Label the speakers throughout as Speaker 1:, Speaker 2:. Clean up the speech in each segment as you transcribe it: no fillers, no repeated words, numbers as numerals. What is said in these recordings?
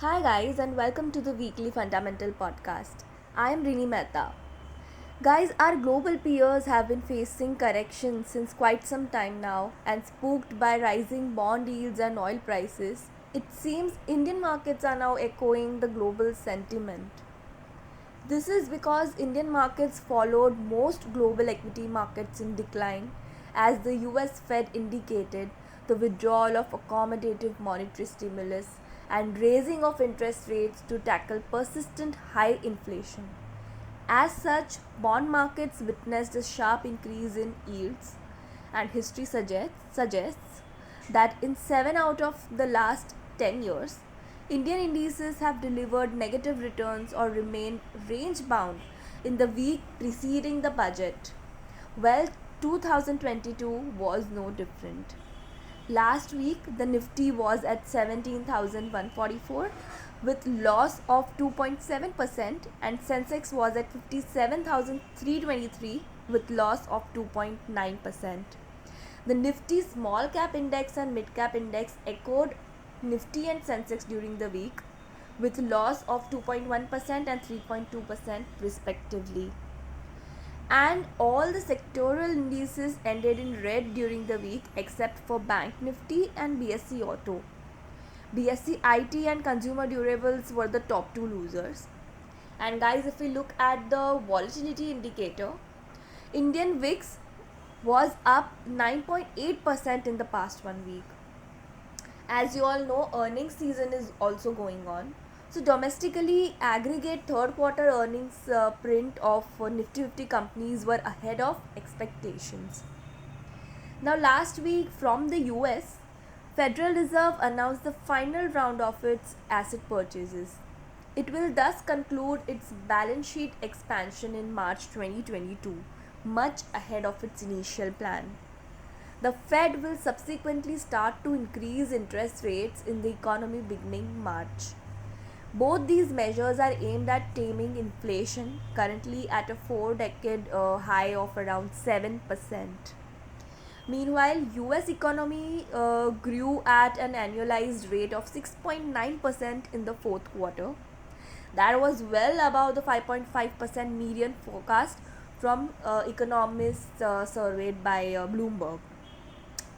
Speaker 1: Hi, guys, and welcome to the weekly fundamental podcast. I am Rini Mehta. Guys, our global peers have been facing corrections since quite some time now, and spooked by rising bond yields and oil prices, it seems Indian markets are now echoing the global sentiment. This is because Indian markets followed most global equity markets in decline, as the US Fed indicated the withdrawal of accommodative monetary stimulus and raising of interest rates to tackle persistent high inflation. As such, bond markets witnessed a sharp increase in yields, and history suggests that in 7 out of the last 10 years, Indian indices have delivered negative returns or remained range bound in the week preceding the budget. Well, 2022 was no different. Last week, the Nifty was at 17,144 with loss of 2.7%, and Sensex was at 57,323 with loss of 2.9%. The Nifty small cap index and mid cap index echoed Nifty and Sensex during the week with loss of 2.1% and 3.2% respectively. And all the sectoral indices ended in red during the week except for Bank Nifty and BSE Auto. BSE IT and consumer durables were the top two losers. And guys, if we look at the volatility indicator, Indian VIX was up 9.8% in the past 1 week. As you all know, earnings season is also going on. So domestically, aggregate third quarter earnings print of Nifty 50 companies were ahead of expectations. Now last week from the US, Federal Reserve announced the final round of its asset purchases. It will thus conclude its balance sheet expansion in March 2022, much ahead of its initial plan. The Fed will subsequently start to increase interest rates in the economy beginning March. Both these measures are aimed at taming inflation, currently at a 4-decade high of around 7%. Meanwhile, US economy grew at an annualized rate of 6.9% in the fourth quarter. That was well above the 5.5% median forecast from economists surveyed by Bloomberg.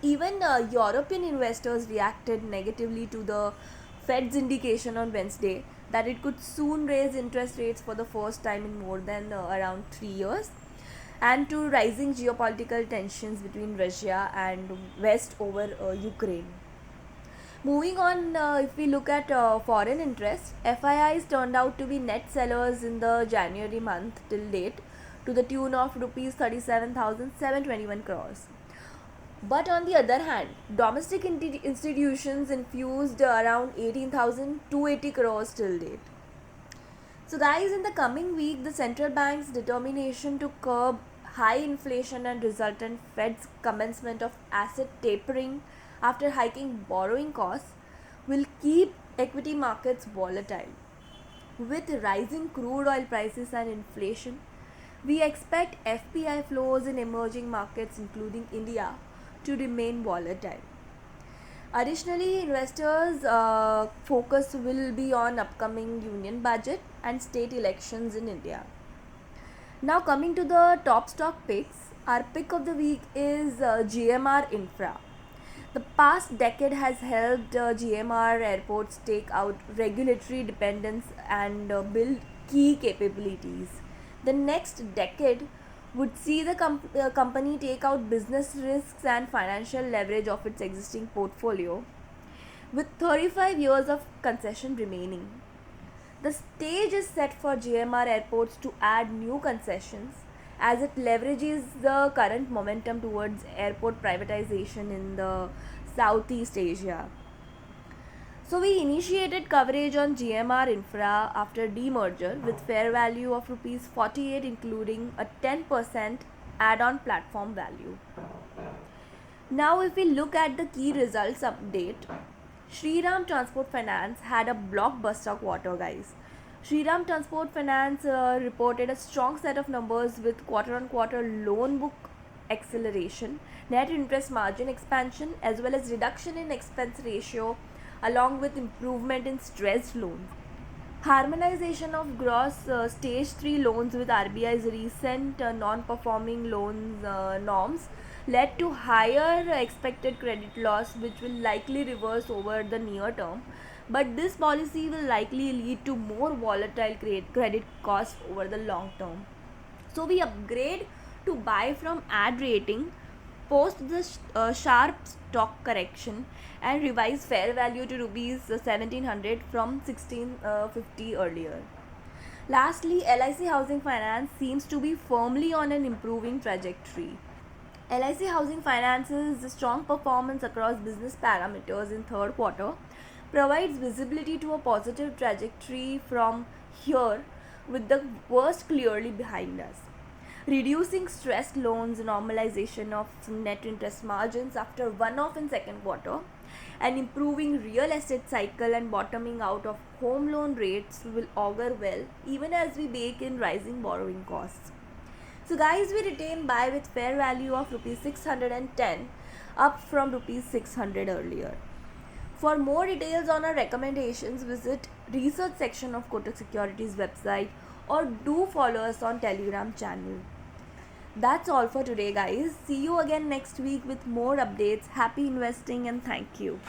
Speaker 1: Even European investors reacted negatively to the Fed's indication on Wednesday that it could soon raise interest rates for the first time in more than around 3 years, and to rising geopolitical tensions between Russia and West over Ukraine. Moving on, if we look at foreign interest, FIIs turned out to be net sellers in the January month till date to the tune of rupees 37,721 crores. But on the other hand, domestic institutions infused around 18,280 crores till date. So guys, in the coming week, the central bank's determination to curb high inflation and resultant Fed's commencement of asset tapering after hiking borrowing costs will keep equity markets volatile. With rising crude oil prices and inflation, we expect FPI flows in emerging markets including India to remain volatile. Additionally, investors' focus will be on upcoming union budget and state elections in India. Now coming to the top stock picks, our pick of the week is GMR Infra. The past decade has helped GMR Airports take out regulatory dependence and build key capabilities. The next decade would see the company take out business risks and financial leverage of its existing portfolio, with 35 years of concession remaining. The stage is set for GMR Airports to add new concessions as it leverages the current momentum towards airport privatization in the Southeast Asia. So we initiated coverage on GMR Infra after demerger with fair value of rupees 48 including a 10% add-on platform value. Now if we look at the key results update, Shriram Transport Finance had a blockbuster quarter, guys. Shriram Transport Finance reported a strong set of numbers with quarter-on-quarter loan book acceleration, net interest margin expansion, as well as reduction in expense ratio along with improvement in stressed loans. Harmonization of gross stage 3 loans with RBI's recent non-performing loans norms led to higher expected credit loss, which will likely reverse over the near term. But this policy will likely lead to more volatile credit costs over the long term. So we upgrade to buy from add rating post the sharp stock correction and revise fair value to rupees 1700 from 1650 earlier. Lastly, LIC Housing Finance seems to be firmly on an improving trajectory. LIC Housing Finance's strong performance across business parameters in third quarter provides visibility to a positive trajectory from here, with the worst clearly behind us. Reducing stressed loans, normalization of net interest margins after one-off in second quarter, and improving real estate cycle and bottoming out of home loan rates will augur well even as we bake in rising borrowing costs. So guys, we retain buy with fair value of rupees 610, up from rupees 600 earlier. For more details on our recommendations, visit research section of Kotak Securities website or do follow us on Telegram channel. That's all for today, guys. See you again next week with more updates. Happy investing and thank you.